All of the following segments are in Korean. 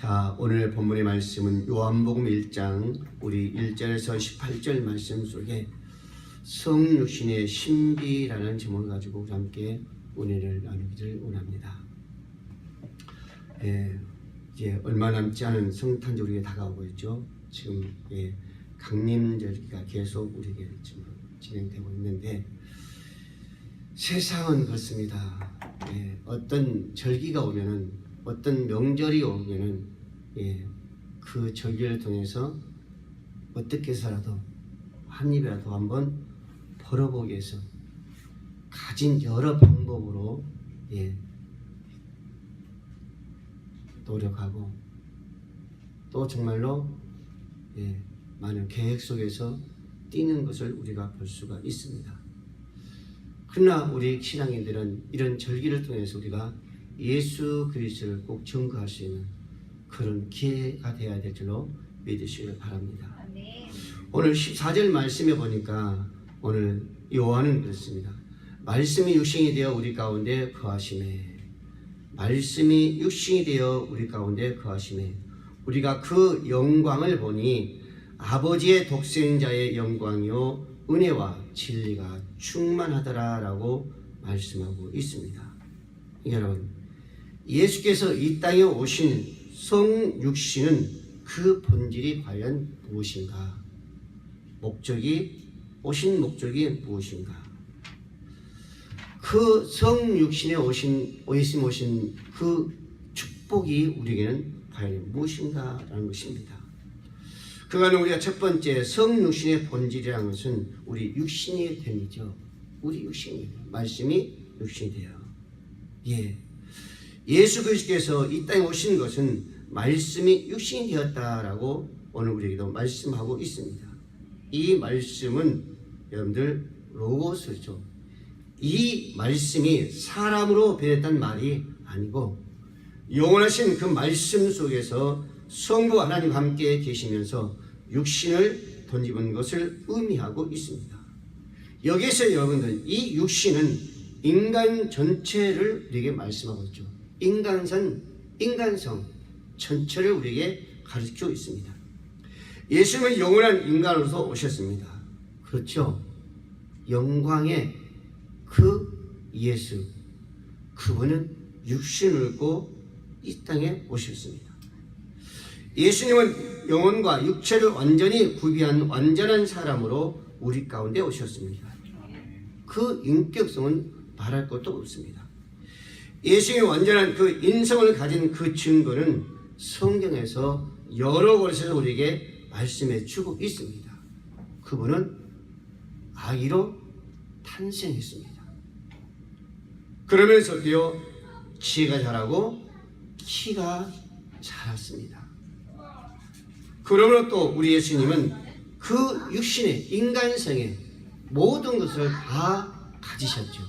자, 오늘 본문의 말씀은 요한복음 1장 우리 1절에서 18절 말씀 속에 성육신의 신비라는 제목을 가지고 우리 함께 은혜를 나누기를 원합니다. 이제 얼마 남지 않은 성탄절 우리에게 다가오고 있죠. 지금 강림절기가 계속 우리에게 지금 진행되고 있는데 세상은 그렇습니다. 어떤 절기가 오면은 어떤 명절이 오면은 그 절기를 통해서 어떻게 해서라도 한 입이라도 한번 벌어보기 위해서 가진 여러 방법으로 노력하고 또 정말로 많은 계획 속에서 뛰는 것을 우리가 볼 수가 있습니다. 그러나 우리 신앙인들은 이런 절기를 통해서 우리가 예수 그리스도를 꼭 증거할 수 있는 그런 기회가 되어야 될 줄로 믿으시길 바랍니다. 오늘 14절 말씀에 보니까 오늘 요한은 그렇습니다. 말씀이 육신이 되어 우리 가운데 거하심에, 말씀이 육신이 되어 우리 가운데 거하심에 우리가 그 영광을 보니 아버지의 독생자의 영광이요 은혜와 진리가 충만하더라 라고 말씀하고 있습니다. 여러분, 예수께서 이 땅에 오신 성육신은 그 본질이 과연 무엇인가? 오신 목적이 무엇인가? 그 성육신에 예수님 오신 그 축복이 우리에게는 과연 무엇인가? 라는 것입니다. 그간에 우리가 첫 번째 성육신의 본질이라는 것은 우리 육신이 됨이죠. 우리 육신이, 말씀이 육신이 돼요. 예수 그리스도께서 이 땅에 오신 것은 말씀이 육신이 되었다라고 오늘 우리에게도 말씀하고 있습니다. 이 말씀은 여러분들 로고스죠. 이 말씀이 사람으로 변했다는 말이 아니고 영원하신 그 말씀 속에서 성부 하나님 함께 계시면서 육신을 덧입은 것을 의미하고 있습니다. 여기서 여러분들 이 육신은 인간 전체를 우리에게 말씀하고 있죠. 인간성 전체를 우리에게 가르치고 있습니다. 예수님은 영원한 인간으로서 오셨습니다. 그렇죠. 영광의 그 예수, 그분은 육신을 입고 이 땅에 오셨습니다. 예수님은 영혼과 육체를 완전히 구비한 완전한 사람으로 우리 가운데 오셨습니다. 그 인격성은 말할 것도 없습니다. 예수님이 완전한 그 인성을 가진 그 증거는 성경에서 여러 곳에서 우리에게 말씀해 주고 있습니다. 그분은 아기로 탄생했습니다. 그러면서도요, 지혜가 자라고 키가 자랐습니다. 그러므로 또 우리 예수님은 그 육신의 인간성의 모든 것을 다 가지셨죠.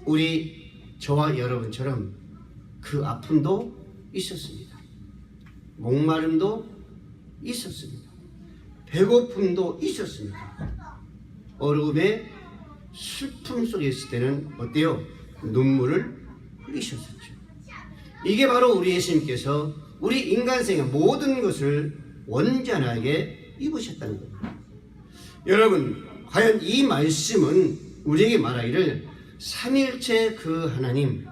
우리 저와 여러분처럼 그 아픔도 있었습니다. 목마름도 있었습니다. 배고픔도 있었습니다. 어려움의 슬픔 속에 있을 때는 어때요? 눈물을 흘리셨었죠. 이게 바로 우리 예수님께서 우리 인간생의 모든 것을 완전하게 입으셨다는 겁니다. 여러분, 과연 이 말씀은 우리에게 말하기를 삼일체 그 하나님,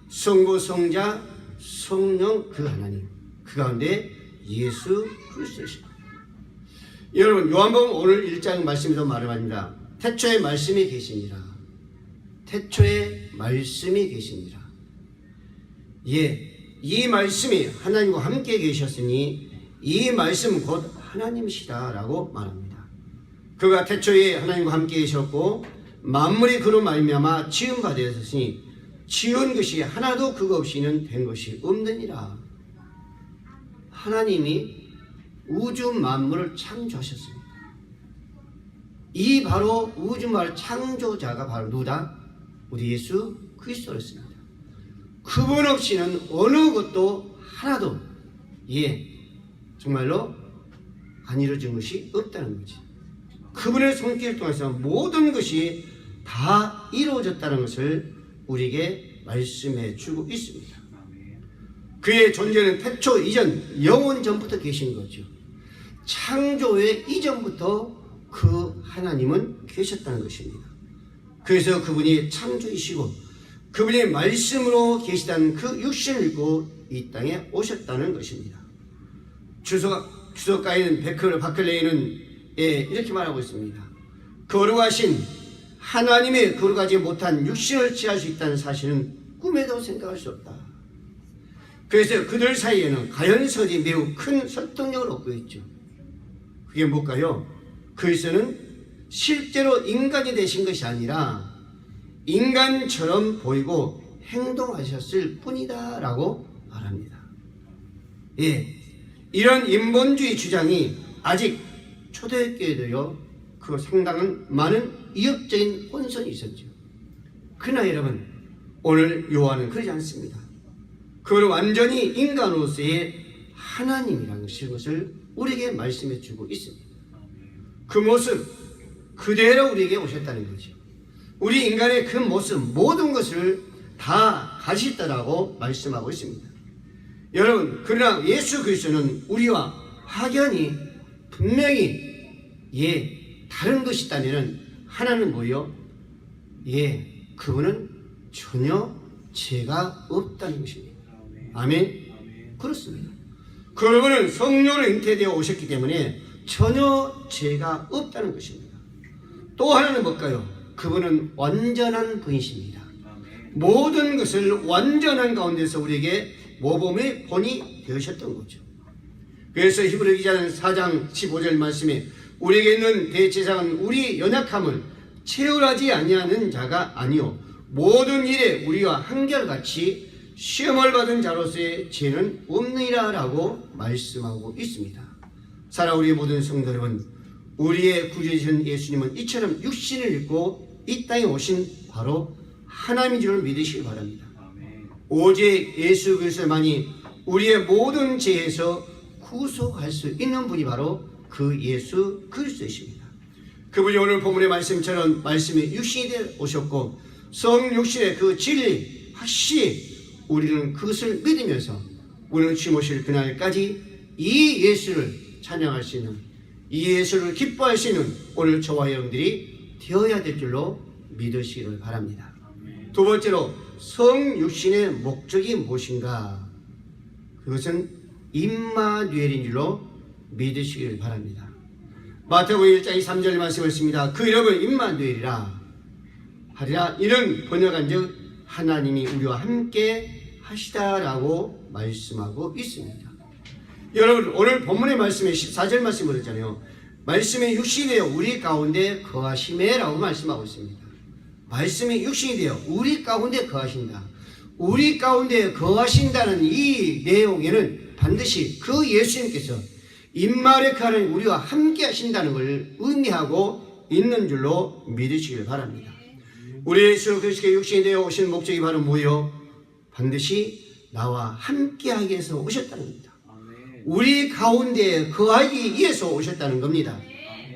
성부, 성자, 성령 그 하나님, 그 가운데 예수 그리스도십니다. 여러분, 요한복음 오늘 1장 말씀에도 말합니다. 태초에 말씀이 계시니라. 태초에 말씀이 계시니라. 이 말씀이 하나님과 함께 계셨으니 이 말씀은 곧 하나님이시다 라고 말합니다. 그가 태초에 하나님과 함께 계셨고 만물이 그로 말미암아 지은 바 되었으니 지은 것이 하나도 그거 없이는 된 것이 없느니라. 하나님이 우주 만물을 창조하셨습니다. 이 바로 우주 만물 창조자가 바로 누구다? 우리 예수 그리스도였습니다. 그분 없이는 어느 것도 하나도 정말로 안 이루어진 것이 없다는 거지. 그분의 손길을 통해서 모든 것이 다 이루어졌다는 것을 우리에게 말씀해 주고 있습니다. 그의 존재는 태초 이전, 영원 전부터 계신 거죠. 창조의 이전부터 그 하나님은 계셨다는 것입니다. 그래서 그분이 창조이시고 그분이 말씀으로 계시다는 그 육신을 입고 이 땅에 오셨다는 것입니다. 주석가인 바클레이는 이렇게 말하고 있습니다. 거룩하신 하나님의 거룩하지 못한 육신을 취할 수 있다는 사실은 꿈에도 생각할 수 없다. 그래서 그들 사이에는 가연설이 매우 큰 설득력을 얻고 있죠. 그게 뭘까요? 그리스도는 실제로 인간이 되신 것이 아니라 인간처럼 보이고 행동하셨을 뿐이다 라고 말합니다. 이런 인본주의 주장이 아직 초대교회도요, 그 상당한 많은 이협적인 혼선이 있었죠. 그러나 여러분, 오늘 요한은 그러지 않습니다. 그걸 완전히 인간으로서의 하나님이라는 것을 우리에게 말씀해 주고 있습니다. 그 모습 그대로 우리에게 오셨다는 거죠. 우리 인간의 그 모습 모든 것을 다 가지셨다라고 말씀하고 있습니다. 여러분, 그러나 예수 그리스도는 우리와 확연히 분명히 다른 것이 있다면 하나는 뭐예요? 그분은 전혀 죄가 없다는 것입니다. 아멘. 그렇습니다. 그분은 성령으로 잉태되어 오셨기 때문에 전혀 죄가 없다는 것입니다. 또 하나는 뭘까요? 그분은 완전한 분이십니다. 모든 것을 완전한 가운데서 우리에게 모범의 본이 되셨던 거죠. 그래서 히브리 기자는 4장 15절 말씀에 우리에게 있는 대제사장은 우리 연약함을 체휼하지 아니하는 자가 아니요 모든 일에 우리와 한결같이 시험을 받은 자로서의 죄는 없느니라 라고 말씀하고 있습니다. 사랑하는 우리 모든 성도 여러분, 우리의 구주이신 예수님은 이처럼 육신을 입고 이 땅에 오신 바로 하나님인 줄 믿으시기 바랍니다. 오직 예수 그리스도만이 우리의 모든 죄에서 구속할 수 있는 분이 바로 그 예수 그리스도이십니다. 그분이 오늘 본문의 말씀처럼 말씀이 육신이 되어 오셨고 성육신의 그 진리 확실히 우리는 그것을 믿으면서 우리는 주님 오실 그날까지 이 예수를 찬양할 수 있는, 이 예수를 기뻐할 수 있는 오늘 저와 여러분들이 되어야 될 줄로 믿으시기를 바랍니다. 두 번째로 성육신의 목적이 무엇인가? 그것은 임마누엘인 줄로 믿으시기를 바랍니다. 마태복음 1장 3절 말씀을 했습니다. 그 이름은 임마누엘이라 하리라. 이는 번역한즉 하나님이 우리와 함께 하시다라고 말씀하고 있습니다. 여러분, 오늘 본문의 말씀에 14절 말씀을 했잖아요. 말씀이 육신이 되어 우리 가운데 거하심에 라고 말씀하고 있습니다. 말씀이 육신이 되어 우리 가운데 거하신다. 우리 가운데 거하신다는 이 내용에는 반드시 그 예수님께서 임마누엘 하나님 우리와 함께 하신다는 걸 의미하고 있는 줄로 믿으시길 바랍니다. 우리 예수 그리스도의 육신이 되어 오신 목적이 바로 뭐예요? 반드시 나와 함께 하기 위해서 오셨다는 겁니다. 우리 가운데 거하기 위해서 오셨다는 겁니다.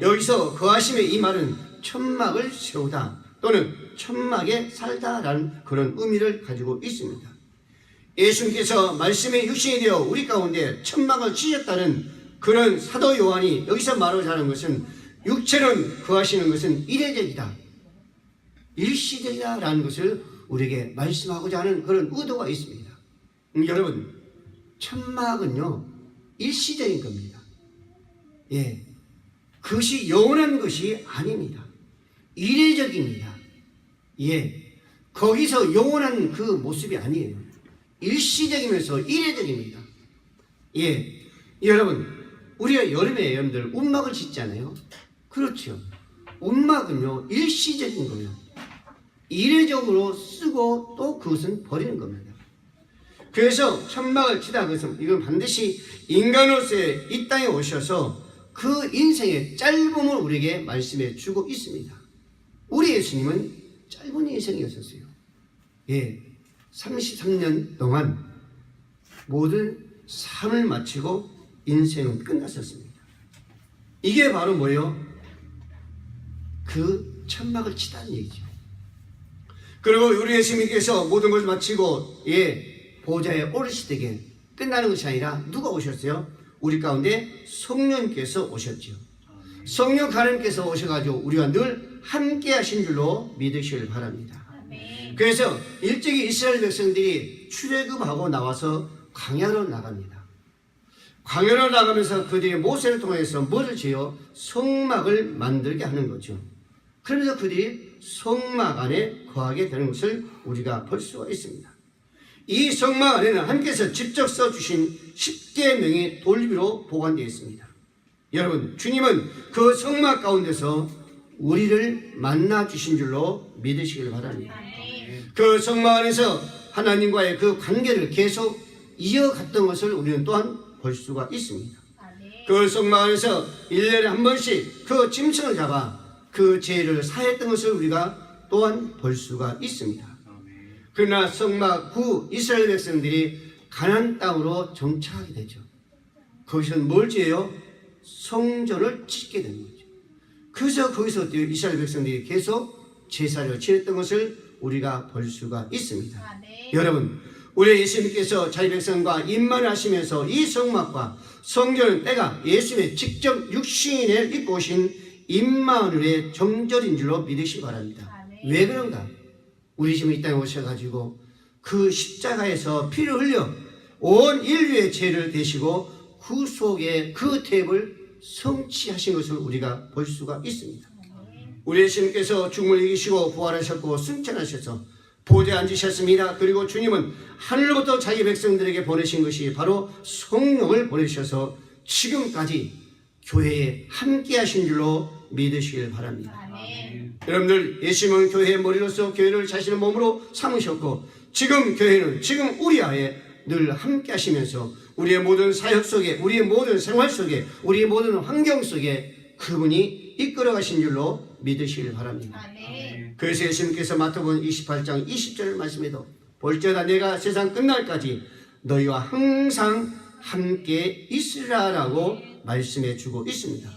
여기서 거하심의 이 말은 천막을 세우다 또는 천막에 살다라는 그런 의미를 가지고 있습니다. 예수님께서 말씀의 육신이 되어 우리 가운데 천막을 치셨다는 그런 사도 요한이 여기서 말하고자 하는 것은 육체는 거하시는 것은 이례적이다, 일시적이다라는 것을 우리에게 말씀하고자 하는 그런 의도가 있습니다. 여러분, 천막은요 일시적인 겁니다. 그것이 영원한 것이 아닙니다. 이례적입니다. 거기서 영원한 그 모습이 아니에요. 일시적이면서 이례적입니다. 여러분, 우리가 여름에 여러분들 움막을 짓잖아요. 그렇죠. 움막은요 일시적인 거예요. 이례적으로 쓰고 또 그것은 버리는 겁니다. 그래서 천막을 치다 그것은 이건 반드시 인간으로서의 이 땅에 오셔서 그 인생의 짧음을 우리에게 말씀해 주고 있습니다. 우리 예수님은 짧은 인생이었었어요. 33년 동안 모든 삶을 마치고 인생은 끝났었습니다. 이게 바로 뭐예요? 그 천막을 치다는 얘기죠. 그리고 우리 예수님께서 모든 것을 마치고 보좌에 오르시되게 끝나는 것이 아니라 누가 오셨어요? 우리 가운데 성령께서 오셨죠. 성령 하나님께서 오셔가지고 우리와 늘 함께 하신 줄로 믿으시길 바랍니다. 그래서 일찍이 이스라엘 백성들이 출애굽하고 나와서 광야로 나갑니다. 광야로 나가면서 그들이 모세를 통해서 뭐를 지어 성막을 만들게 하는 거죠. 그러면서 그들이 성막 안에 거하게 되는 것을 우리가 볼 수가 있습니다. 이 성막 안에는 하나님께서 직접 써주신 10계명이 돌비로 보관되어 있습니다. 여러분, 주님은 그 성막 가운데서 우리를 만나 주신 줄로 믿으시길 바랍니다. 그 성막 안에서 하나님과의 그 관계를 계속 이어갔던 것을 우리는 또한 볼 수가 있습니다. 그 성막 안에서 1년에 한 번씩 그 짐승을 잡아 그 죄를 사했던 것을 우리가 또한 볼 수가 있습니다. 그러나 성막 후 이스라엘 백성들이 가나안 땅으로 정착하게 되죠. 거기서는 뭘 지어요? 성전을 짓게 되는 거죠. 그래서 거기서 이스라엘 백성들이 계속 제사를 지냈던 것을 우리가 볼 수가 있습니다. 여러분, 우리 예수님께서 자기 백성과 임만을 하시면서 이 성막과 성전은 때가 예수님의 직접 육신을 입고 오신 임마누엘의 정절인 줄로 믿으시기 바랍니다. 왜 그런가? 우리 지금 이 땅에 오셔가지고 그 십자가에서 피를 흘려 온 인류의 죄를 대시고 구속의 그 대업을 성취하신 것을 우리가 볼 수가 있습니다. 우리 예수님께서 죽음을 이기시고 부활하셨고 승천하셔서 보좌에 앉으셨습니다. 그리고 주님은 하늘로부터 자기 백성들에게 보내신 것이 바로 성령을 보내셔서 지금까지 교회에 함께 하신 줄로 믿으시길 바랍니다. 여러분들, 예수님은 교회의 머리로서 교회를 자신의 몸으로 삼으셨고 지금 교회는 지금 우리 안에 늘 함께 하시면서 우리의 모든 사역 속에, 우리의 모든 생활 속에, 우리의 모든 환경 속에 그분이 이끌어 가신 줄로 믿으시길 바랍니다. 그래서 예수님께서 마태복음 28장 20절 말씀에도 볼지어다 내가 세상 끝날까지 너희와 항상 함께 있으라라고 말씀해 주고 있습니다.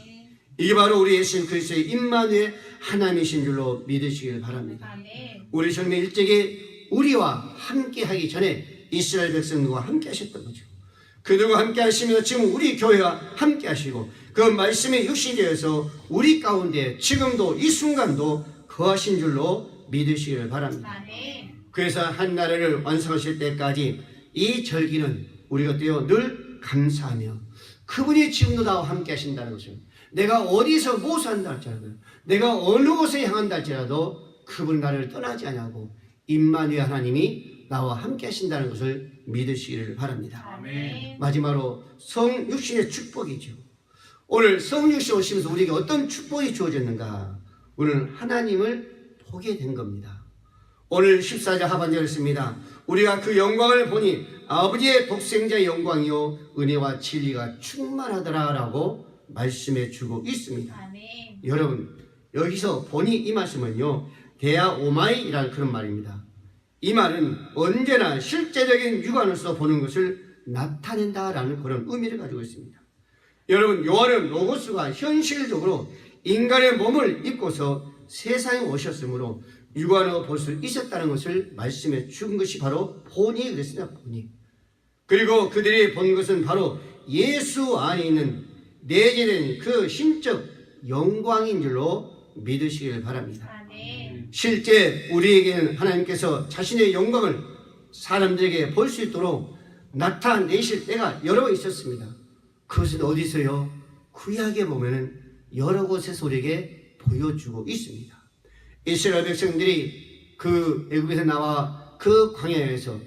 이게 바로 우리 예수님 그리스도의 임마누엘 하나님이신 줄로 믿으시길 바랍니다. 우리 주님의 일찍이 우리와 함께 하기 전에 이스라엘 백성들과 함께 하셨던 거죠. 그들과 함께 하시면서 지금 우리 교회와 함께 하시고 그 말씀의 육신이 되어서 우리 가운데 지금도 이 순간도 거하신 줄로 믿으시길 바랍니다. 그래서 한 나라를 완성하실 때까지 이 절기는 우리가 늘 감사하며 그분이 지금도 나와 함께 하신다는 것을, 내가 어디서 무엇을 한다 할지라도, 내가 어느 곳에 향한다 할지라도 그분 나를 떠나지 않냐고 임마누엘 하나님이 나와 함께 하신다는 것을 믿으시기를 바랍니다. 아멘. 마지막으로 성육신의 축복이죠. 오늘 성육신 오시면서 우리에게 어떤 축복이 주어졌는가? 오늘 하나님을 보게 된 겁니다. 오늘 14절 하반절에 있습니다. 우리가 그 영광을 보니 아버지의 독생자의 영광이요 은혜와 진리가 충만하더라라고 말씀해 주고 있습니다. 아멘. 여러분, 여기서 보니 이 말씀은요 데아오마이라는 그런 말입니다. 이 말은 언제나 실제적인 육안으로서 보는 것을 나타낸다라는 그런 의미를 가지고 있습니다. 여러분, 요한은 로고스가 현실적으로 인간의 몸을 입고서 세상에 오셨으므로 육안으로 볼 수 있었다는 것을 말씀해 준 것이 바로 본이 그랬습니다. 본이. 그리고 그들이 본 것은 바로 예수 안에 있는 내재된 그 신적 영광인 줄로 믿으시길 바랍니다. 아멘. 실제 우리에게는 하나님께서 자신의 영광을 사람들에게 볼 수 있도록 나타내실 때가 여러 번 있었습니다. 그것은 어디서요? 구약에 보면은 여러 곳에서 우리에게 보여주고 있습니다. 이스라엘 백성들이 그 애굽에서 나와 그 광야에서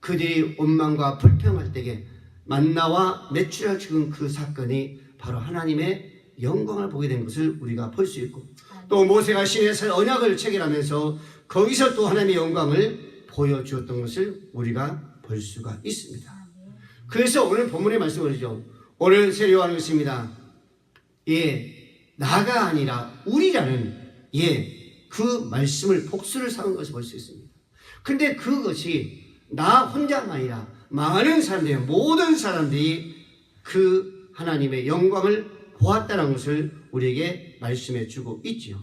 그들이 원망과 불평할 때에 만나와 메추리알 죽은 그 사건이 바로 하나님의 영광을 보게 된 것을 우리가 볼 수 있고, 또 모세가 시내에서 언약을 체결하면서 거기서 또 하나님의 영광을 보여주었던 것을 우리가 볼 수가 있습니다. 그래서 오늘 본문의 말씀이죠. 오늘 세례요한은 있습니다. 나가 아니라 우리라는 그 말씀을 복수를 삼은 것을 볼 수 있습니다. 근데 그것이 나 혼자가 아니라 많은 사람들이, 모든 사람들이 그 하나님의 영광을 보았다는 것을 우리에게 말씀해 주고 있지요.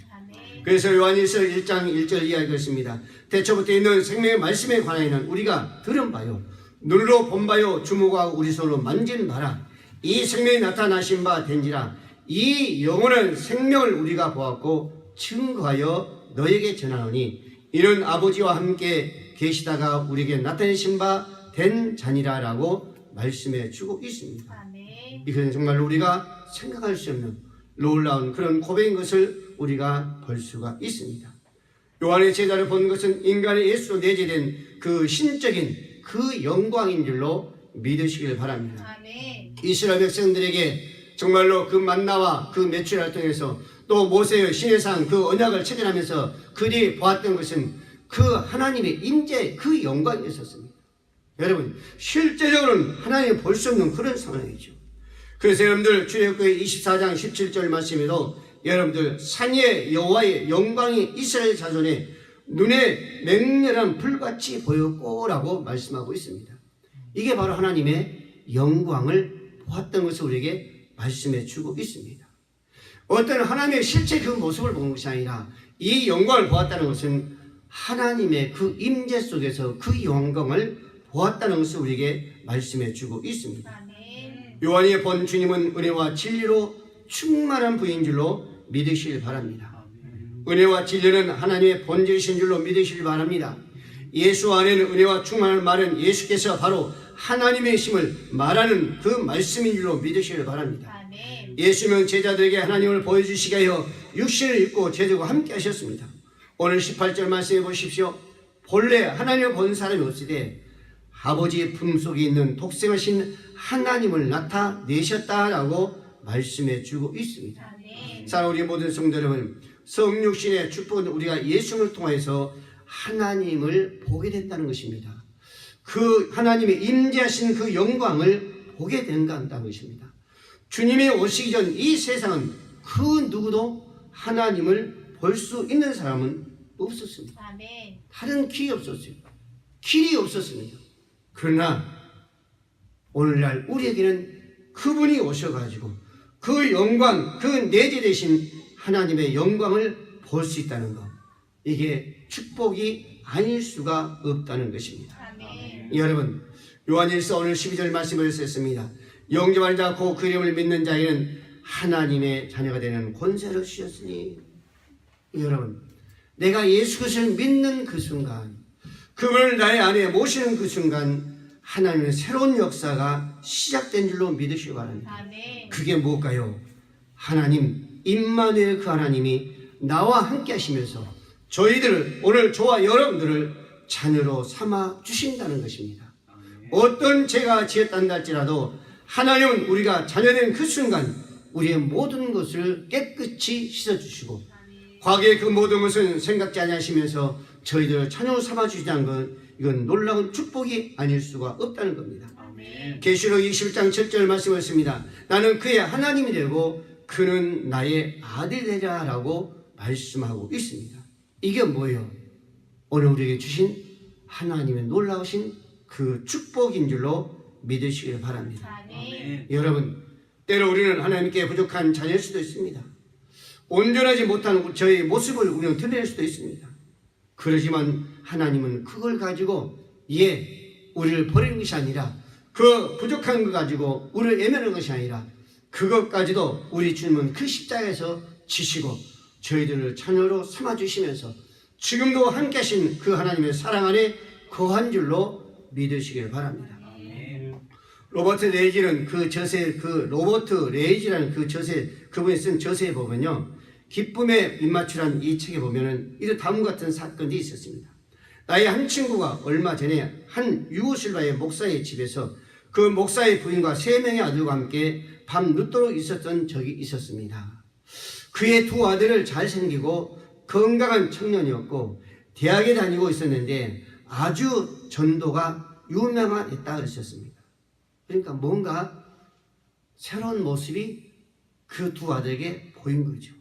그래서 요한일서 1장 1절 이야기했습니다. 대초부터 있는 생명의 말씀에 관하여는 우리가 들은 바요 눈으로 본바요 주목하고 우리 손으로 만진 바라. 이 생명이 나타나신 바 된지라. 이 영원한 생명을 우리가 보았고 증거하여 너에게 전하노니 이는 아버지와 함께 계시다가 우리에게 나타내신 바 된 자니라라고 말씀해 주고 있습니다. 아멘. 이것은 정말로 우리가 생각할 수 없는 놀라운 그런 고백인 것을 우리가 볼 수가 있습니다. 요한의 제자를 본 것은 인간의 예수로 내재된 그 신적인 그 영광인 줄로 믿으시길 바랍니다. 아멘. 이스라엘 백성들에게 정말로 그 만나와 그 메추라를 통해서 또 모세의 시내상 그 언약을 체결하면서 그들이 보았던 것은 그 하나님의 임재 그 영광이 있었습니다. 여러분 실제적으로는 하나님을 볼 수 없는 그런 상황이죠. 그래서 여러분들 출애굽기 24장 17절 말씀에도 여러분들 산의 여호와의 영광이 이스라엘 자손의 눈에 맹렬한 불같이 보였고라고 말씀하고 있습니다. 이게 바로 하나님의 영광을 보았던 것을 우리에게 말씀해 주고 있습니다. 어떤 하나님의 실제 그 모습을 본 것이 아니라 이 영광을 보았다는 것은 하나님의 그 임재 속에서 그 영광을 보았다는 것을 우리에게 말씀해 주고 있습니다. 아멘. 요한이 본 주님은 은혜와 진리로 충만한 분인 줄로 믿으시길 바랍니다. 은혜와 진리는 하나님의 본질이신 줄로 믿으시길 바랍니다. 예수 안에는 은혜와 충만한 말은 예수께서 바로 하나님의 심을 말하는 그 말씀인 줄로 믿으시길 바랍니다. 아멘. 예수님은 제자들에게 하나님을 보여주시게 하여 육신을 입고 제자들과 함께 하셨습니다. 오늘 18절 말씀해 보십시오. 본래 하나님을 본 사람이 없으되 아버지의 품속에 있는 독생하신 하나님을 나타내셨다라고 말씀해 주고 있습니다. 아멘. 사랑하는 우리 모든 성도 여러분, 성육신의 축복은 우리가 예수를 통해서 하나님을 보게 된다는 것입니다. 그 하나님의 임재하신 그 영광을 보게 된다는 것입니다. 주님이 오시기 전 이 세상은 그 누구도 하나님을 볼 수 있는 사람은 없었습니다. 아멘. 다른 길이 없었어요. 길이 없었습니다. 그러나 오늘날 우리에게는 그분이 오셔가지고 그 영광, 그 내재되신 하나님의 영광을 볼 수 있다는 것, 이게 축복이 아닐 수가 없다는 것입니다. 아멘. 여러분, 요한일서 오늘 12절 말씀을 썼습니다. 영접하는 자 곧 그 이름을 믿는 자에는 하나님의 자녀가 되는 권세를 주셨으니. 여러분, 내가 예수 그리스도를 믿는 그 순간, 그분을 나의 안에 모시는 그 순간 하나님의 새로운 역사가 시작된 줄로 믿으시기 바랍니다. 아멘. 그게 뭘까요? 하나님 임마누엘 그 하나님이 나와 함께 하시면서 저희들을, 오늘 저와 여러분들을 자녀로 삼아 주신다는 것입니다. 어떤 죄가 지었단다 할지라도 하나님은 우리가 자녀된 그 순간 우리의 모든 것을 깨끗이 씻어주시고 과거의 그 모든 것은 생각지 아니하시면서 저희들을 자녀로 삼아 주시다는 건 이건 놀라운 축복이 아닐 수가 없다는 겁니다. 아멘. 계시록 21장 7절 말씀하셨습니다. 나는 그의 하나님이 되고 그는 나의 아들이 되리라 라고 말씀하고 있습니다. 이게 뭐예요? 오늘 우리에게 주신 하나님의 놀라우신 그 축복인 줄로 믿으시길 바랍니다. 아멘. 여러분, 때로 우리는 하나님께 부족한 자녀일 수도 있습니다. 온전하지 못한 저의 모습을 우리는 드러낼 수도 있습니다. 그러지만 하나님은 그걸 가지고 우리를 버리는 것이 아니라 그 부족한 것 가지고 우리를 애매하는 것이 아니라 그것까지도 우리 주님은 그 십자가에서 지시고 저희들을 자녀로 삼아주시면서 지금도 함께 하신 그 하나님의 사랑 안에 거한 줄로 믿으시길 바랍니다. 로버트 레이지는 로버트 레이지라는 그 저세, 그분이 쓴 저서에 보면요, 기쁨의 입맞추란 이 책에 보면은 이런 다음 같은 사건이 있었습니다. 나의 한 친구가 얼마 전에 한 유고슬바의 목사의 집에서 그 목사의 부인과 3명의 아들과 함께 밤 늦도록 있었던 적이 있었습니다. 그의 2 아들을 잘생기고 건강한 청년이었고 대학에 다니고 있었는데 아주 전도가 유명했다 그러셨습니다. 그러니까 뭔가 새로운 모습이 그 2 아들에게 보인 거죠.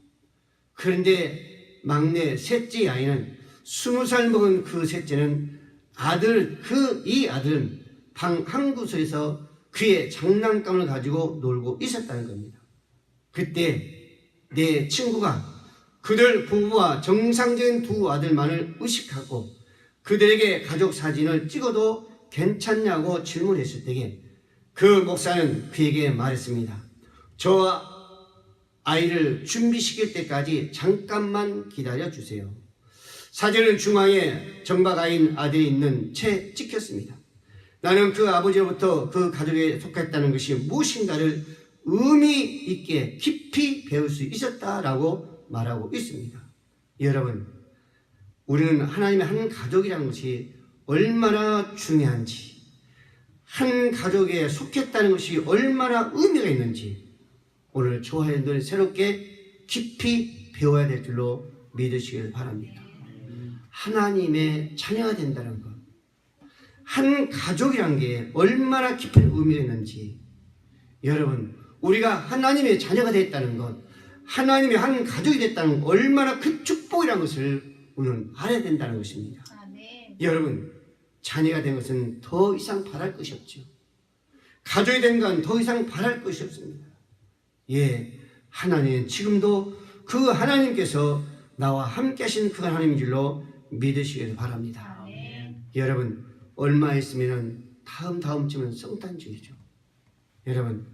그런데 막내 셋째 아이는 20살 먹은 그 셋째는 이 아들은 방 한 구석에서 그의 장난감을 가지고 놀고 있었다는 겁니다. 그때 내 친구가 그들 부부와 정상적인 2 아들만을 의식하고 그들에게 가족 사진을 찍어도 괜찮냐고 질문했을 때에 그 목사는 그에게 말했습니다. 저 아이를 준비시킬 때까지 잠깐만 기다려 주세요. 사진은 중앙에 정박아인 아들이 있는 채 찍혔습니다. 나는 그 아버지로부터 그 가족에 속했다는 것이 무엇인가를 의미 있게 깊이 배울 수 있었다라고 말하고 있습니다. 여러분, 우리는 하나님의 한 가족이라는 것이 얼마나 중요한지, 한 가족에 속했다는 것이 얼마나 의미가 있는지 오늘 조화연들 새롭게 깊이 배워야 될 줄로 믿으시길 바랍니다. 하나님의 자녀가 된다는 것, 한 가족이란 게 얼마나 깊은 의미가 있는지, 여러분, 우리가 하나님의 자녀가 됐다는 것, 하나님의 한 가족이 됐다는 것, 얼마나 큰 축복이라는 것을 우리는 알아야 된다는 것입니다. 여러분, 자녀가 된 것은 더 이상 바랄 것이 없죠. 가족이 된 건 더 이상 바랄 것이 없습니다. 예, 하나님은 지금도 그 하나님께서 나와 함께 하신 그 하나님인 줄로 믿으시길 바랍니다. 여러분, 얼마 있으면 다음쯤은 성탄절이죠. 여러분,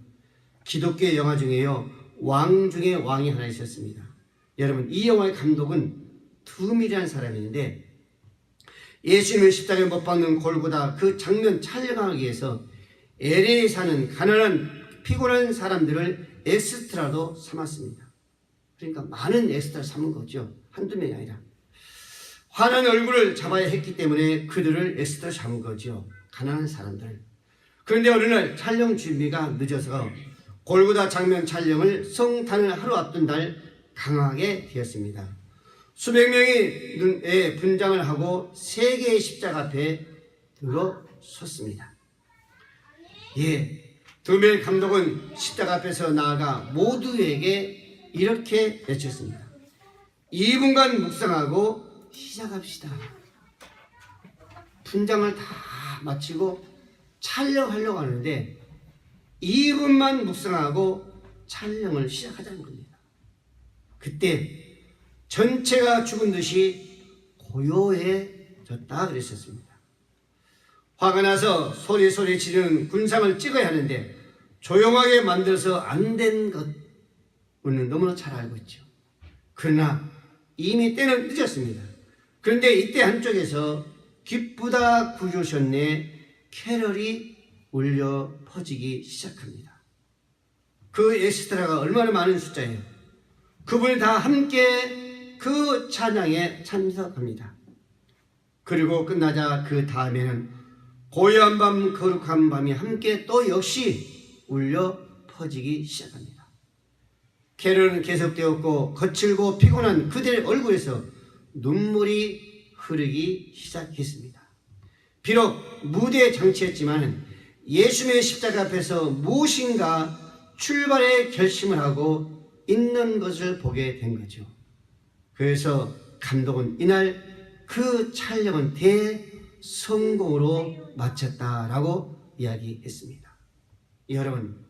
기독교 영화 중에요, 왕 중에 왕이 하나 있었습니다. 여러분, 이 영화의 감독은 둠이라는 사람이 있는데 예수님을 십자가에 못 박는 골고다 그 장면 촬영하기 위해서 LA에 사는 가난한 피곤한 사람들을 엑스트라로 삼았습니다. 그러니까 많은 엑스트라를 삼은 거죠. 한두 명이 아니라. 환한 얼굴을 잡아야 했기 때문에 그들을 엑스트라로 잡은 거죠. 가난한 사람들. 그런데 어느 날 촬영 준비가 늦어서 골고다 장면 촬영을 성탄을 하루 앞둔 날 강하게 되었습니다. 수백 명이 분장을 하고 3개의 십자가 앞에 들어섰습니다. 예, 두멜 감독은 십자가 앞에서 나아가 모두에게 이렇게 외쳤습니다. 2분간 묵상하고 시작합시다. 분장을 다 마치고 촬영하려고 하는데 2분만 묵상하고 촬영을 시작하자는 겁니다. 그때 전체가 죽은 듯이 고요해졌다 그랬었습니다. 화가 나서 소리 지르는 군상을 찍어야 하는데 조용하게 만들어서 안 된 것 우리는 너무나 잘 알고 있죠. 그러나 이미 때는 늦었습니다. 그런데 이때 한쪽에서 기쁘다 구주셨네 캐럴이 울려 퍼지기 시작합니다. 그 엑스트라가 얼마나 많은 숫자예요. 그분이 다 함께 그 찬양에 참석합니다. 그리고 끝나자 그 다음에는 고요한 밤 거룩한 밤이 함께 또 역시 울려 퍼지기 시작합니다. 캐럴은 계속되었고 거칠고 피곤한 그들의 얼굴에서 눈물이 흐르기 시작했습니다. 비록 무대에 장치했지만 예수님의 십자가 앞에서 무엇인가 출발의 결심을 하고 있는 것을 보게 된 거죠. 그래서 감독은 이날 그 촬영은 대성공으로 마쳤다라고 이야기했습니다. 여러분,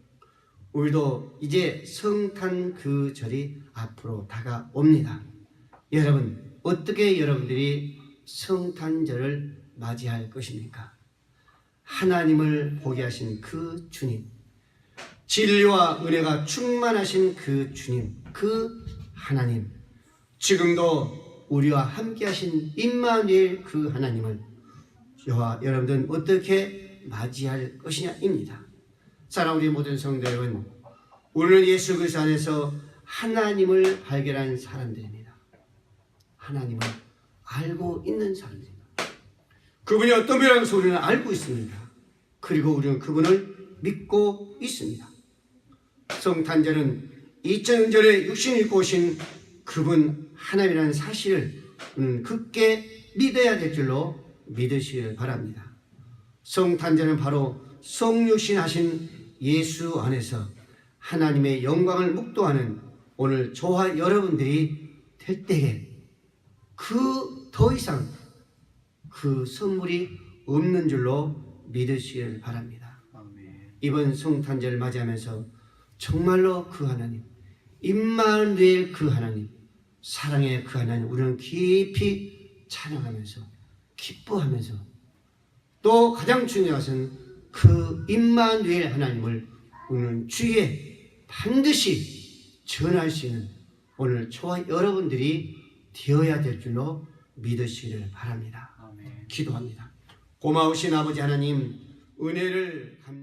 우리도 이제 성탄 그 절이 앞으로 다가옵니다. 여러분, 어떻게 여러분들이 성탄절을 맞이할 것입니까? 하나님을 보게 하신 그 주님, 진리와 은혜가 충만하신 그 주님, 그 하나님, 지금도 우리와 함께 하신 임마누엘 그 하나님을 저와 여러분들은 어떻게 맞이할 것이냐입니다. 사랑하는 우리 모든 성도 여러분, 우리는 예수 그리스도 안에서 하나님을 발견한 사람들입니다. 하나님을 알고 있는 사람들입니다. 그분이 어떤 분이라는 것을 우리는 알고 있습니다. 그리고 우리는 그분을 믿고 있습니다. 성탄절은 2000년 전에 육신을 입고 오신 그분 하나님이라는 사실을 우리는 굳게 믿어야 될 줄로 믿으시길 바랍니다. 성탄절은 바로 성육신 하신 예수 안에서 하나님의 영광을 묵도하는 오늘 저와 여러분들이 될 때에 그 더 이상 그 선물이 없는 줄로 믿으시길 바랍니다. 이번 성탄절을 맞이하면서 정말로 그 하나님, 임마누엘 그 하나님, 사랑의 그 하나님 우리는 깊이 찬양하면서 기뻐하면서 또 가장 중요한 것은 그 임마누엘 하나님을 우리는 주위에 반드시 전할 수 있는 오늘 저와 여러분들이 되어야 될 줄로 믿으시기를 바랍니다. 기도합니다. 고마우신 아버지 하나님, 은혜를 감사합니다.